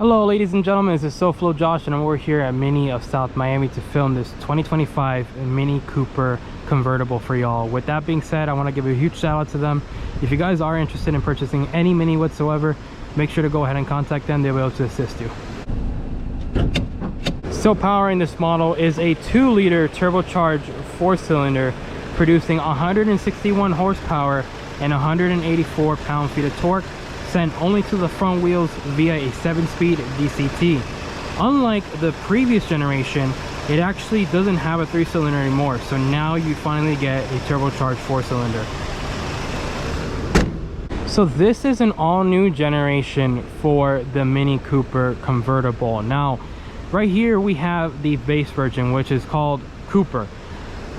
Hello ladies and gentlemen, this is SoFlo Josh and we're here at Mini of South Miami to film this 2025 Mini Cooper convertible for y'all. With that being said, I want to give a huge shout out to them. If you guys are interested in purchasing any Mini whatsoever, make sure to go ahead and contact them. They'll be able to assist you. So powering this model is a 2-liter turbocharged 4-cylinder producing 161 horsepower and 184 pound-feet of torque, sent only to the front wheels via a 7-speed DCT. Unlike the previous generation, it actually doesn't have a 3-cylinder anymore, so now you finally get a turbocharged 4-cylinder. So this is an all-new generation for the Mini Cooper convertible. Now, right here we have the base version, which is called Cooper.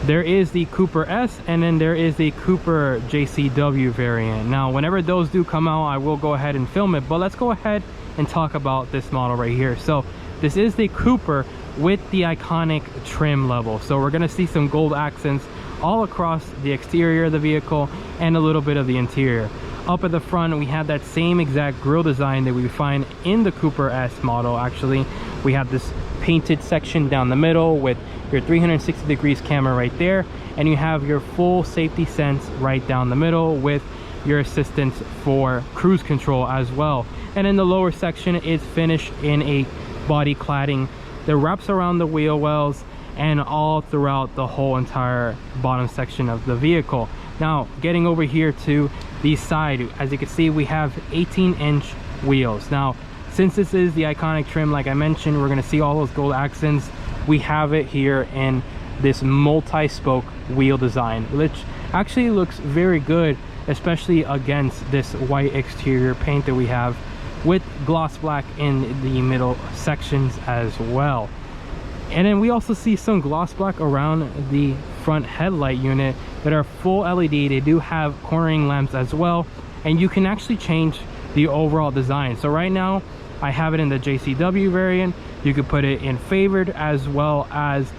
There is the Cooper S, and then there is the Cooper JCW variant. Now, whenever those do come out, I will go ahead and film it, but let's go ahead and talk about this model right here. So this is the Cooper with the iconic trim level. So we're gonna see some gold accents all across the exterior of the vehicle and a little bit of the interior. Up at the front, we have that same exact grille design that we find in the Cooper S model. Actually, we have this painted section down the middle with your 360 degrees camera right there, and you have your full safety sense right down the middle with your assistance for cruise control as well. And in the lower section, it's finished in a body cladding that wraps around the wheel wells and all throughout the whole entire bottom section of the vehicle. Now, getting over here to the side, as you can see, we have 18-inch wheels. Now, since this is the iconic trim, like I mentioned, we're going to see all those gold accents. We have it here in this multi-spoke wheel design, which actually looks very good, especially against this white exterior paint that we have with gloss black in the middle sections as well. And then we also see some gloss black around the front headlight unit that are full LED. They do have cornering lamps as well, and you can actually change the overall design. So right now I have it in the JCW variant. You could put it in favored as well as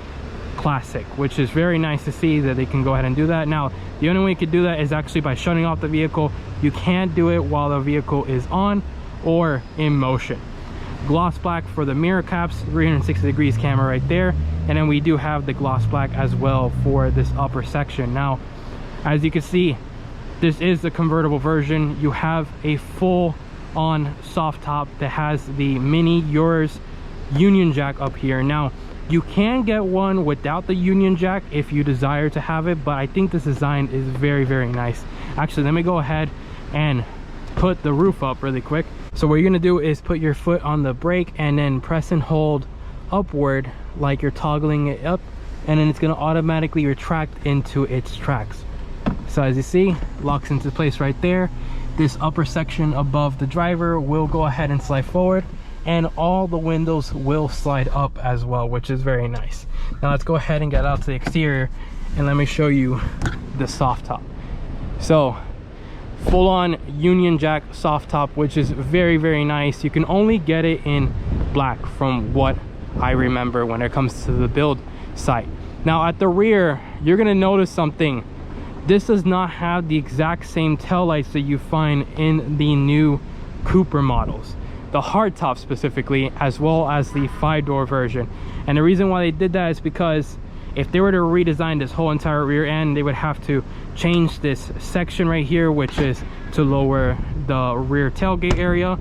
classic, which is very nice to see that they can go ahead and do that. Now, the only way you could do that is actually by shutting off the vehicle. You can't do it while the vehicle is on or in motion. Gloss black for the mirror caps, 360 degrees camera right there, and then we do have the gloss black as well for this upper section. Now, as you can see, this is the convertible version. You have a full on soft top that has the Mini Yours Union Jack up here. Now, you can get one without the Union Jack if you desire to have it, but I think this design is very, very nice. Actually, let me go ahead and put the roof up really quick. So what you're gonna do is put your foot on the brake and then press and hold upward like you're toggling it up, and then it's gonna automatically retract into its tracks. So as you see, locks into place right there. This upper section above the driver will go ahead and slide forward, and all the windows will slide up as well, which is very nice. Now let's go ahead and get out to the exterior and let me show you the soft top. So full-on Union Jack soft top, which is very, very nice. You can only get it in black from what I remember when it comes to the build site. Now at the rear, you're gonna notice something. This does not have the exact same taillights that you find in the new Cooper models, the hardtop specifically, as well as the 5-door version. And the reason why they did that is because if they were to redesign this whole entire rear end, they would have to change this section right here, which is to lower the rear tailgate area,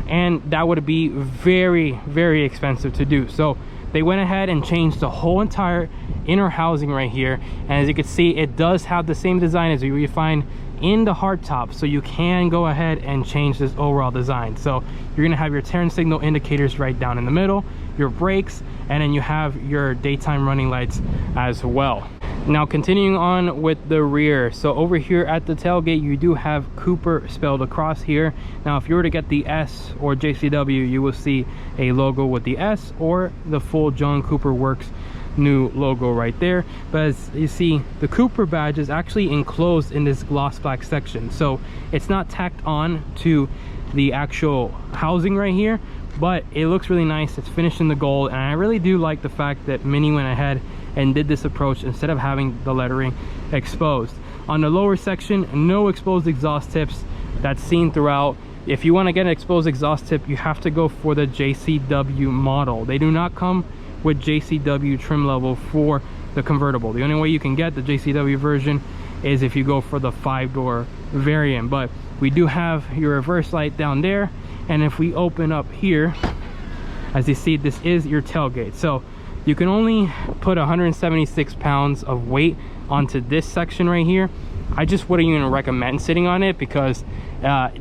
and that would be very, very expensive to do. So they went ahead and changed the whole entire inner housing right here, and as you can see, it does have the same design as you find in the hardtop, so you can go ahead and change this overall design. So you're gonna have your turn signal indicators right down in the middle, your brakes, and then you have your daytime running lights as well. Now continuing on with the rear, so over here at the tailgate, you do have Cooper spelled across here. Now if you were to get the S or JCW, you will see a logo with the S or the full John Cooper Works new logo right there. But as you see, the Cooper badge is actually enclosed in this gloss black section, so it's not tacked on to the actual housing right here, but it looks really nice. It's finished in the gold, and I really do like the fact that Mini went ahead and did this approach instead of having the lettering exposed. On the lower section, no exposed exhaust tips. That's seen throughout. If you want to get an exposed exhaust tip, you have to go for the JCW model. They do not come with JCW trim level for the convertible. The only way you can get the JCW version is if you go for the 5-door variant. But we do have your reverse light down there, and if we open up here, as you see, this is your tailgate. So you can only put 176 pounds of weight onto this section right here. I just wouldn't even recommend sitting on it, because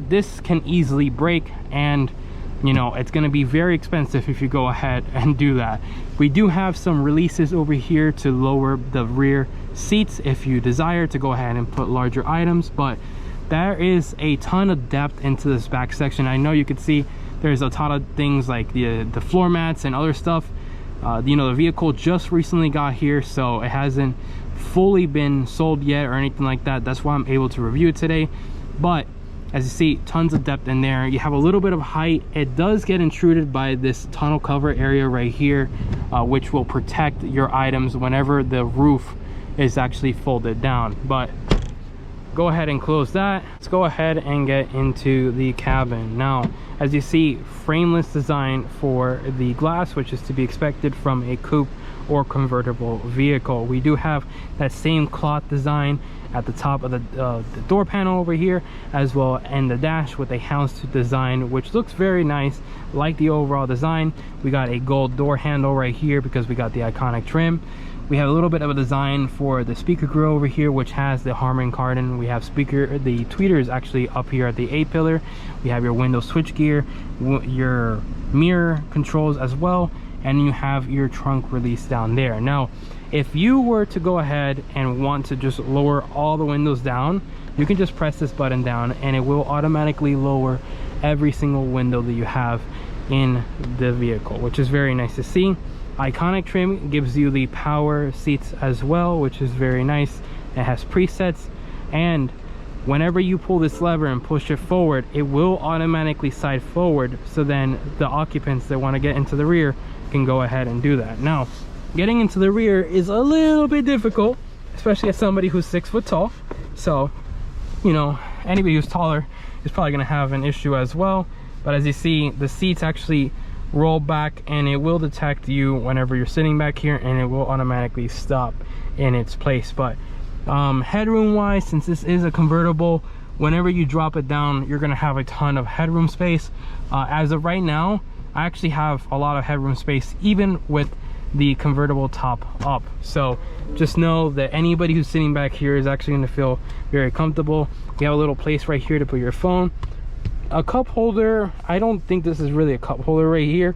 this can easily break, and you know, it's going to be very expensive if you go ahead and do that. We do have some releases over here to lower the rear seats if you desire to go ahead and put larger items, but there is a ton of depth into this back section. I know you can see there's a ton of things like the floor mats and other stuff. You know, the vehicle just recently got here, so it hasn't fully been sold yet or anything like that. That's why I'm able to review it today. But as you see, tons of depth in there. You have a little bit of height. It does get intruded by this tonneau cover area right here, which will protect your items whenever the roof is actually folded down. But go ahead and close that. Let's go ahead and get into the cabin. Now, as you see, frameless design for the glass, which is to be expected from a coupe or convertible vehicle. We do have that same cloth design at the top of the door panel over here, as well in the dash with a houndstooth design, which looks very nice. Like the overall design, we got a gold door handle right here because we got the iconic trim. We have a little bit of a design for the speaker grill over here, which has the Harman Kardon. We have the tweeter is actually up here at the A-pillar. We have your window switch gear, your mirror controls as well, and you have your trunk release down there. Now, if you were to go ahead and want to just lower all the windows down, you can just press this button down and it will automatically lower every single window that you have in the vehicle, which is very nice to see. Iconic trim gives you the power seats as well, which is very nice. It has presets, and whenever you pull this lever and push it forward, it will automatically side forward, so then the occupants that want to get into the rear can go ahead and do that. Now, getting into the rear is a little bit difficult, especially as somebody who's 6 foot tall. So, you know, anybody who's taller is probably going to have an issue as well. But as you see, the seats actually roll back, and it will detect you whenever you're sitting back here, and it will automatically stop in its place. But headroom wise, since this is a convertible, whenever you drop it down, you're going to have a ton of headroom space. As of right now, I actually have a lot of headroom space even with the convertible top up, so just know that anybody who's sitting back here is actually going to feel very comfortable. You have a little place right here to put your phone, a cup holder. I don't think this is really a cup holder right here,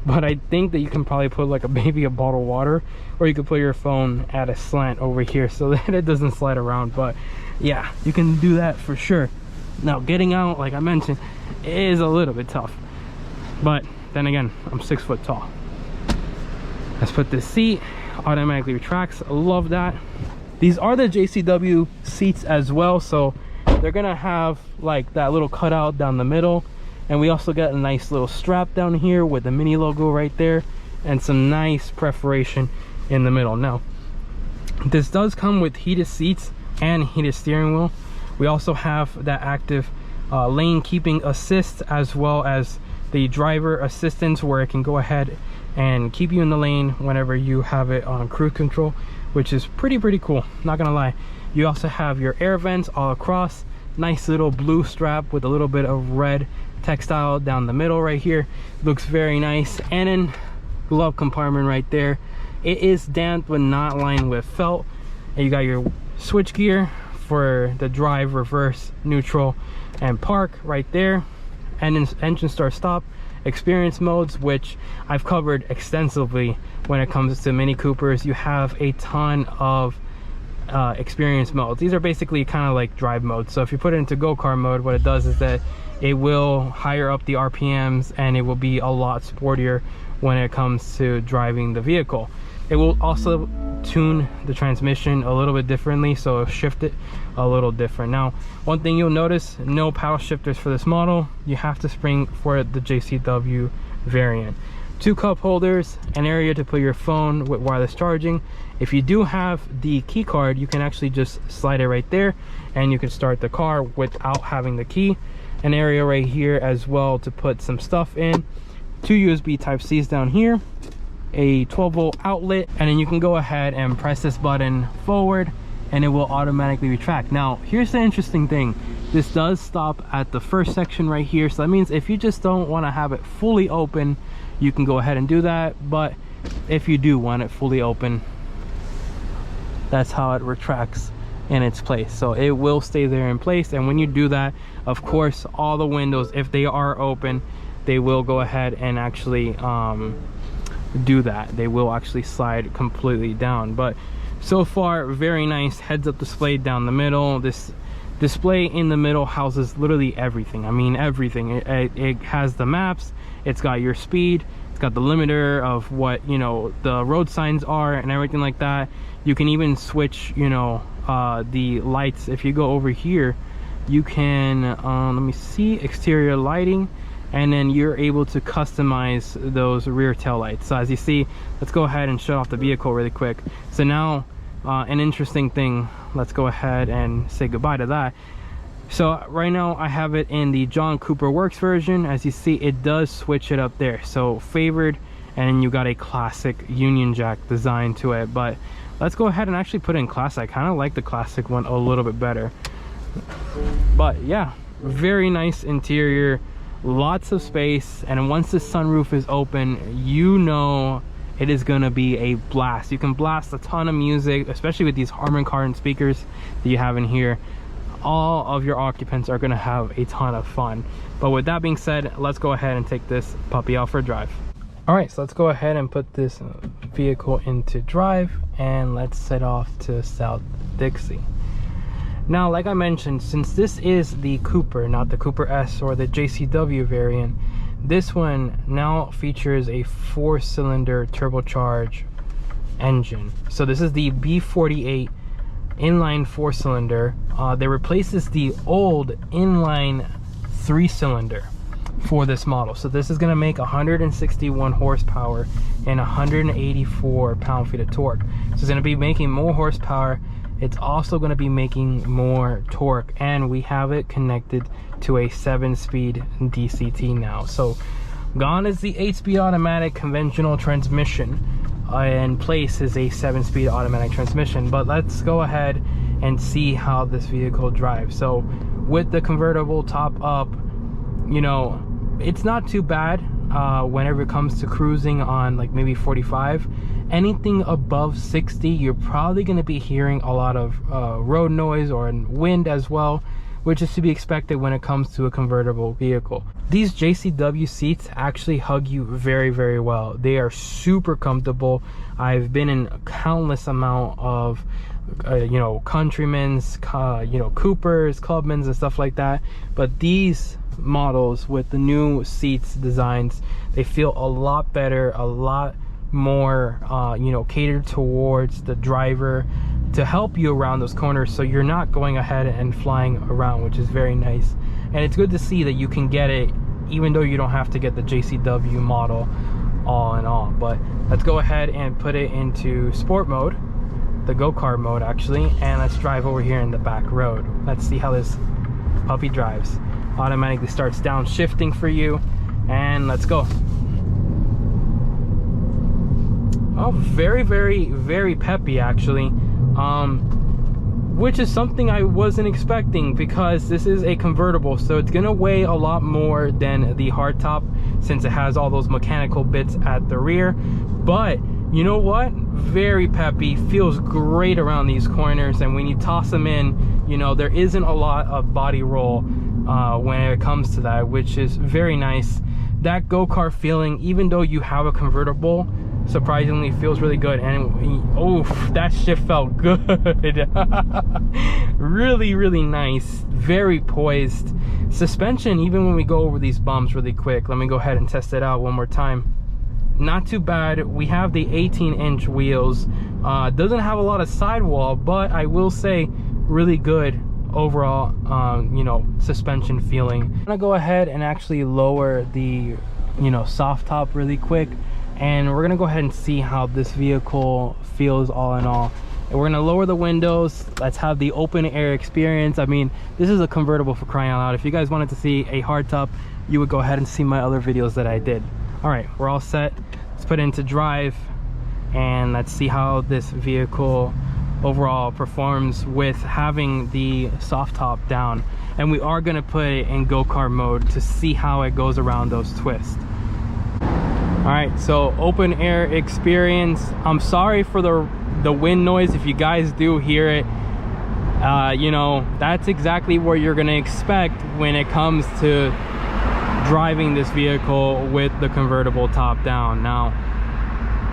but I think that you can probably put like maybe a bottle of water, or you could put your phone at a slant over here so that it doesn't slide around. But yeah, you can do that for sure. Now, getting out, like I mentioned, is a little bit tough, but then again, I'm 6 foot tall. Let's put this seat, automatically retracts. I love that. These are the JCW seats as well, so they're gonna have like that little cutout down the middle, and we also got a nice little strap down here with the Mini logo right there, and some nice perforation in the middle. Now, this does come with heated seats and heated steering wheel. We also have that active lane keeping assist, as well as the driver assistance, where it can go ahead and keep you in the lane whenever you have it on cruise control, which is pretty cool, not gonna lie. You also have your air vents all across, nice little blue strap with a little bit of red textile down the middle right here. Looks very nice. And then glove compartment right there. It is damped but not lined with felt, and you got your switch gear for the drive, reverse, neutral, and park right there. And then engine start stop experience modes, which I've covered extensively when it comes to Mini Coopers. You have a ton of experience modes. These are basically kind of like drive modes. So if you put it into go-kart mode, what it does is that it will higher up the RPMs, and it will be a lot sportier when it comes to driving the vehicle. It will also tune the transmission a little bit differently, so shift it a little different. Now, one thing you'll notice, no paddle shifters for this model. You have to spring for the JCW variant. 2 cup holders, an area to put your phone with wireless charging. If you do have the key card, you can actually just slide it right there, and you can start the car without having the key. an area right here as well to put some stuff in. 2 USB Type-C's down here, a 12-volt outlet, and then you can go ahead and press this button forward and it will automatically retract. Now here's the interesting thing, this does stop at the first section right here, so that means if you just don't want to have it fully open, you can go ahead and do that. But if you do want it fully open, that's how it retracts in its place, so it will stay there in place. And when you do that, of course, all the windows, if they are open, they will go ahead and actually do that. They will actually slide completely down. But so far, very nice heads-up display down the middle. This display in the middle houses literally everything. I mean everything. It has the maps, it's got your speed, it's got the limiter of what, you know, the road signs are and everything like that. You can even switch, you know, the lights. If you go over here, you can let me see, exterior lighting, and then you're able to customize those rear tail lights. So as you see, let's go ahead and shut off the vehicle really quick. So now an interesting thing, let's go ahead and say goodbye to that. So right now I have it in the John Cooper Works version. As you see, it does switch it up there, so favored, and you got a classic Union Jack design to it. But let's go ahead and actually put it in classic. I kind of like the classic one a little bit better. But yeah, very nice interior, lots of space, and once the sunroof is open, you know it is gonna be a blast. You can blast a ton of music, especially with these Harman Kardon speakers that you have in here. All of your occupants are gonna have a ton of fun. But with that being said, let's go ahead and take this puppy out for a drive. All right, so let's go ahead and put this vehicle into drive, and let's set off to South Dixie. Now, like I mentioned, since this is the Cooper, not the Cooper S or the JCW variant, this one now features a 4-cylinder turbocharged engine. So this is the B48 inline 4-cylinder that replaces the old inline 3-cylinder for this model. So this is going to make 161 horsepower and 184 pound-feet of torque. So it's going to be making more horsepower. It's also going to be making more torque, and we have it connected to a 7-speed DCT now. So gone is the 8-speed automatic conventional transmission. In place is a 7-speed automatic transmission. But let's go ahead and see how this vehicle drives. So with the convertible top up, you know, it's not too bad whenever it comes to cruising on like maybe 45. Anything above 60, you're probably going to be hearing a lot of road noise or wind as well, which is to be expected when it comes to a convertible vehicle. These JCW seats actually hug you very, very well. They are super comfortable. I've been in a countless amount of you know, Countrymen's, you know, Coopers, Clubmans and stuff like that, but these models with the new seats designs, they feel a lot better, a lot more you know, catered towards the driver to help you around those corners, so you're not going ahead and flying around, which is very nice. And it's good to see that you can get it even though you don't have to get the JCW model all in all. But let's go ahead and put it into sport mode, the go-kart mode actually, and let's drive over here in the back road. Let's see how this puppy drives. Automatically starts downshifting for you, and let's go. Oh, very, very, very peppy actually, which is something I wasn't expecting, because this is a convertible, so it's gonna weigh a lot more than the hardtop since it has all those mechanical bits at the rear. But you know what, very peppy, feels great around these corners, and when you toss them in, you know, there isn't a lot of body roll when it comes to that, which is very nice. That go-kart feeling, even though you have a convertible, surprisingly feels really good. And oh, that shift felt good. Really, really nice, very poised. Suspension, even when we go over these bumps really quick, let me go ahead and test it out one more time. Not too bad. We have the 18-inch wheels. Doesn't have a lot of sidewall, but I will say really good overall you know, suspension feeling. I'm gonna go ahead and actually lower the, you know, soft top really quick, and we're gonna go ahead and see how this vehicle feels all in all. And we're gonna lower the windows. Let's have the open air experience. I mean, this is a convertible, for crying out loud. If you guys wanted to see a hardtop, you would go ahead and see my other videos that I did. All right, we're all set. Let's put it into drive and let's see how this vehicle overall performs with having the soft top down. And we are gonna put it in go-kart mode to see how it goes around those twists. All right, so open air experience. I'm sorry for the wind noise. If you guys do hear it, you know, that's exactly what you're gonna expect when it comes to driving this vehicle with the convertible top down. Now,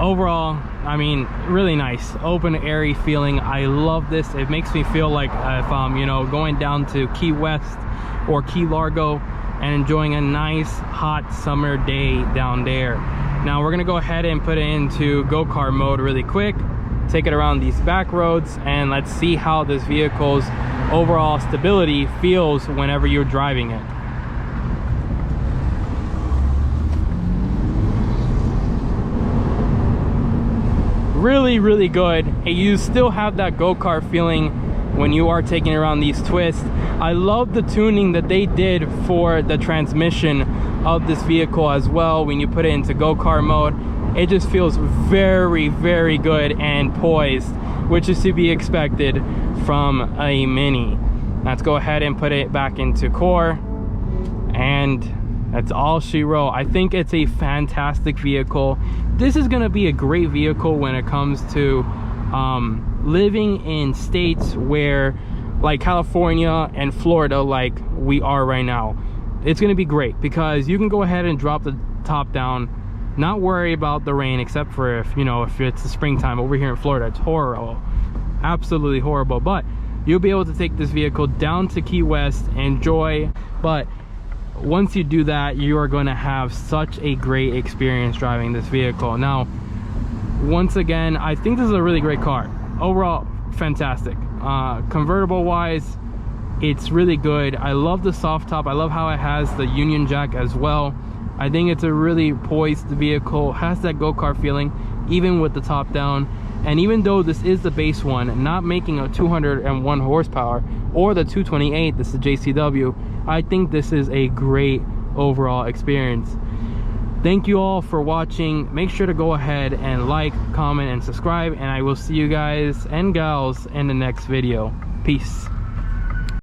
overall, I mean, really nice, open airy feeling. I love this. It makes me feel like if I'm, you know, going down to Key West or Key Largo and enjoying a nice hot summer day down there. Now we're gonna go ahead and put it into go-kart mode really quick, take it around these back roads, and let's see how this vehicle's overall stability feels whenever you're driving it. Really good. And you still have that go-kart feeling when you are taking around these twists. I love the tuning that they did for the transmission of this vehicle as well. When you put it into go-kart mode, it just feels very good and poised, which is to be expected from a Mini. Let's go ahead and put it back into core, and that's all she wrote. I think it's a fantastic vehicle. This is going to be a great vehicle when it comes to living in states where, like California and Florida, like we are right now. It's going to be great because you can go ahead and drop the top down, not worry about the rain, except for if, you know, if it's the springtime. Over here in Florida, it's horrible, absolutely horrible. But you'll be able to take this vehicle down to Key West, enjoy. But once you do that, you are going to have such a great experience driving this vehicle. Now, once again, I think this is a really great car. Overall, fantastic. Convertible wise, it's really good. I love the soft top. I love how it has the Union Jack as well. I think it's a really poised vehicle, has that go-kart feeling even with the top down. And even though this is the base one, not making a 201 horsepower or the 228, this is JCW, I think this is a great overall experience. Thank you all for watching. Make sure to go ahead and like, comment, and subscribe, and I will see you guys and gals in the next video. Peace.